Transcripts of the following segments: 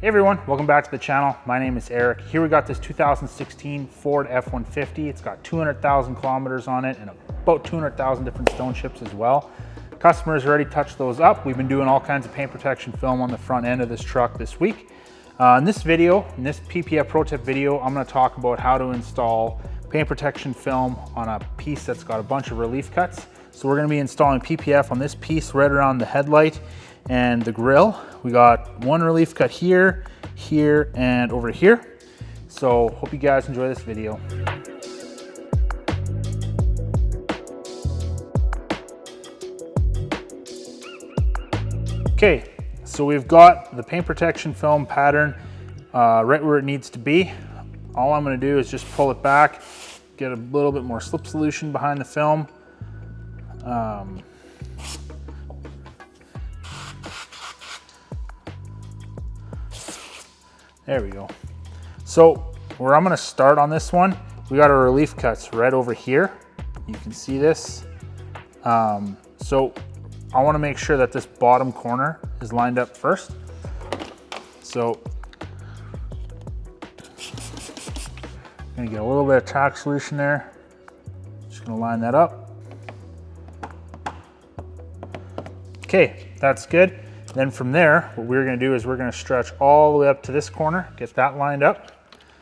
Hey everyone, welcome back to the channel. My name is Eric. Here we got this 2016 Ford F-150. It's got 200,000 kilometers on it and about 200,000 different stone chips as well. Customers already touched those up. We've been doing all kinds of paint protection film on the front end of this truck this week. In this video, in this PPF Pro Tip video, I'm going to talk about how to install paint protection film on a piece that's got a bunch of relief cuts. So we're going to be installing PPF on this piece right around the headlight and the grille. We got one relief cut here, here, and over here. So hope you guys enjoy this video. Okay, so we've got the paint protection film pattern right where it needs to be. All I'm going to do is just pull it back, get a little bit more slip solution behind the film. There we go. So where I'm going to start on this one, we got our relief cuts right over here. You can see this. So I want to make sure that this bottom corner is lined up first. So I'm going to get a little bit of tack solution there. Just going to line that up. Okay, that's good. Then from there, what we're going to do is we're going to stretch all the way up to this corner, get that lined up.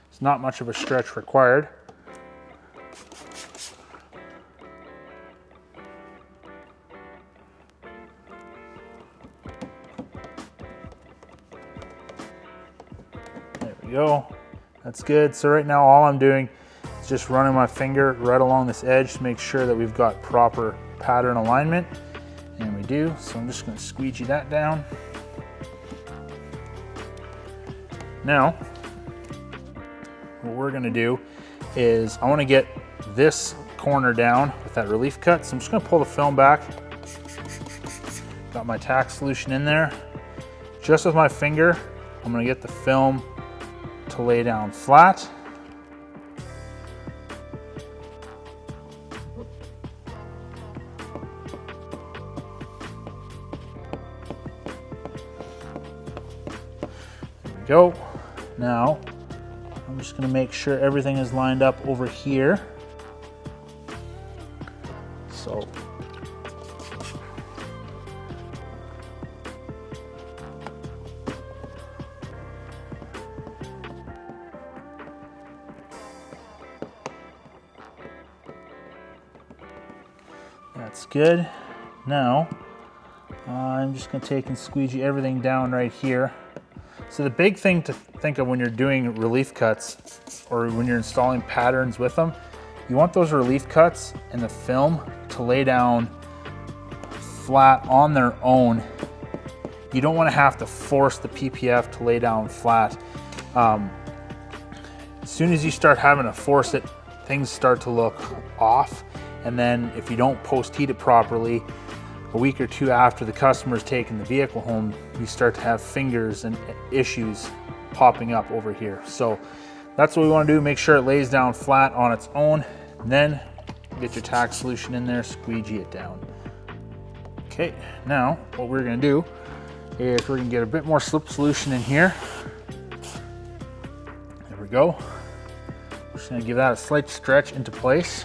It's not much of a stretch required. There we go. That's good. So right now all I'm doing is just running my finger right along this edge to make sure that we've got proper pattern alignment. And we do, so I'm just going to squeegee that down. Now, what we're going to do is I want to get this corner down with that relief cut. So I'm just going to pull the film back. Got my tack solution in there. Just with my finger, I'm going to get the film to lay down flat. Go. Now, I'm just going to make sure everything is lined up over here. So, that's good. Now, I'm just going to take and squeegee everything down right here. So the big thing to think of when you're doing relief cuts or when you're installing patterns with them, you want those relief cuts and the film to lay down flat on their own. You don't want to have to force the PPF to lay down flat. As soon as you start having to force it, things start to look off. And then if you don't post heat it properly, a week or two after the customer's taken the vehicle home, you start to have fingers and issues popping up over here. So that's what we want to do, make sure it lays down flat on its own, and then get your tack solution in there, squeegee it down. Okay, now what we're going to do is we're going to get a bit more slip solution in here. There we go. We're just going to give that a slight stretch into place.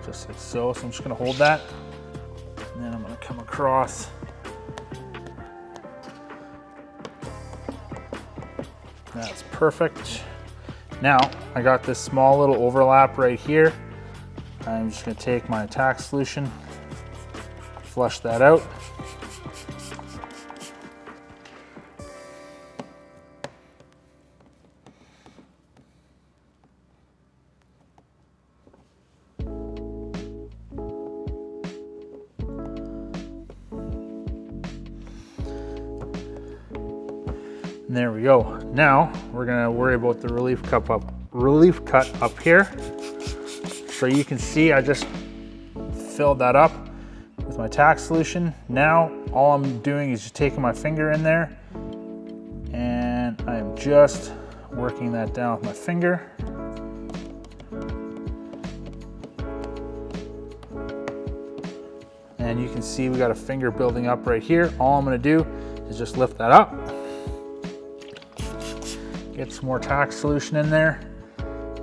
Just like so. So I'm just going to hold that, and then I'm going to come across. That's perfect. Now I got this small little overlap right here. I'm just going to take my tack solution, flush that out. And there we go. Now we're gonna worry about the relief cut up here. So you can see I just filled that up with my tack solution. Now all I'm doing is just taking my finger in there and I'm just working that down with my finger. And you can see we got a finger building up right here. All I'm gonna do is just lift that up, get some more tack solution in there,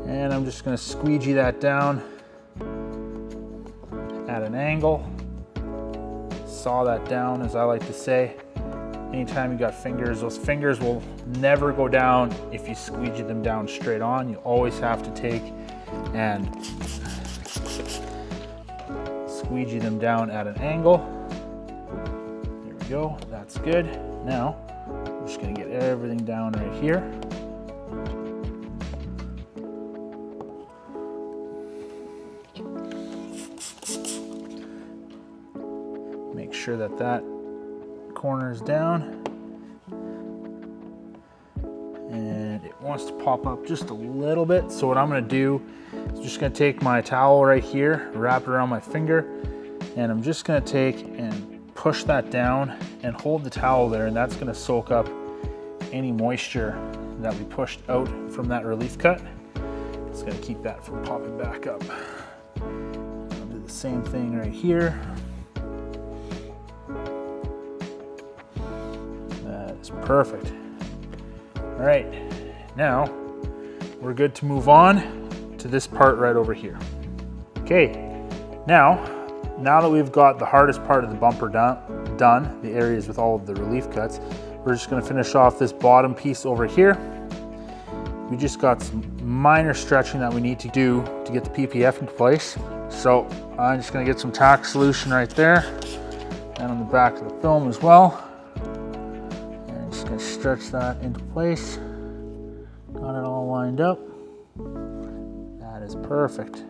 and I'm just gonna squeegee that down at an angle. Saw that down, as I like to say. Anytime you got fingers, those fingers will never go down if you squeegee them down straight on. You always have to take and squeegee them down at an angle. There we go, that's good. Now, we're just gonna get everything down right here. Make sure that that corner is down. And it wants to pop up just a little bit. So what I'm gonna do is just gonna take my towel right here, wrap it around my finger, and I'm just gonna take and push that down and hold the towel there, and that's gonna soak up any moisture that we pushed out from that relief cut. It's gonna keep that from popping back up. I'll do the same thing right here. That is perfect. All right, now we're good to move on to this part right over here. Okay, now that we've got the hardest part of the bumper done, the areas with all of the relief cuts, we're just gonna finish off this bottom piece over here. We just got some minor stretching that we need to do to get the PPF into place. So I'm just gonna get some tack solution right there and on the back of the film as well. And I'm just gonna stretch that into place. Got it all lined up. That is perfect.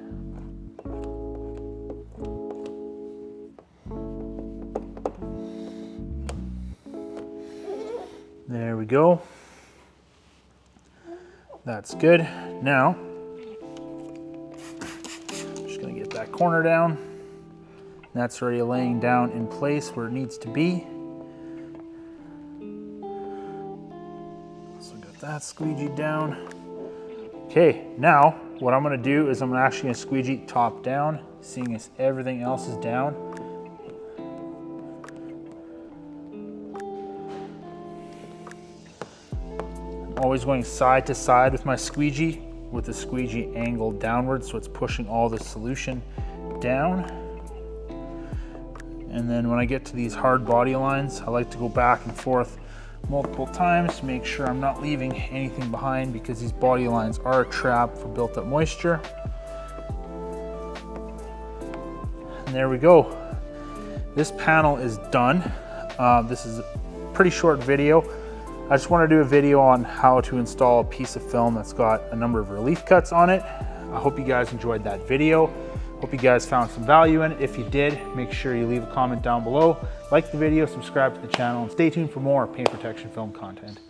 There we go. That's good. Now, just gonna get that corner down. That's already laying down in place where it needs to be. So got that squeegeed down. Okay, now what I'm gonna do is I'm actually gonna squeegee top down, seeing as everything else is down. Always going side to side with my squeegee, with the squeegee angled downwards, so it's pushing all the solution down. And then when I get to these hard body lines, I like to go back and forth multiple times to make sure I'm not leaving anything behind, because these body lines are a trap for built up moisture. And there we go. This panel is done. This is a pretty short video. I just want to do a video on how to install a piece of film that's got a number of relief cuts on it. I hope you guys enjoyed that video. Hope you guys found some value in it. If you did, make sure you leave a comment down below, like the video, subscribe to the channel, and stay tuned for more paint protection film content.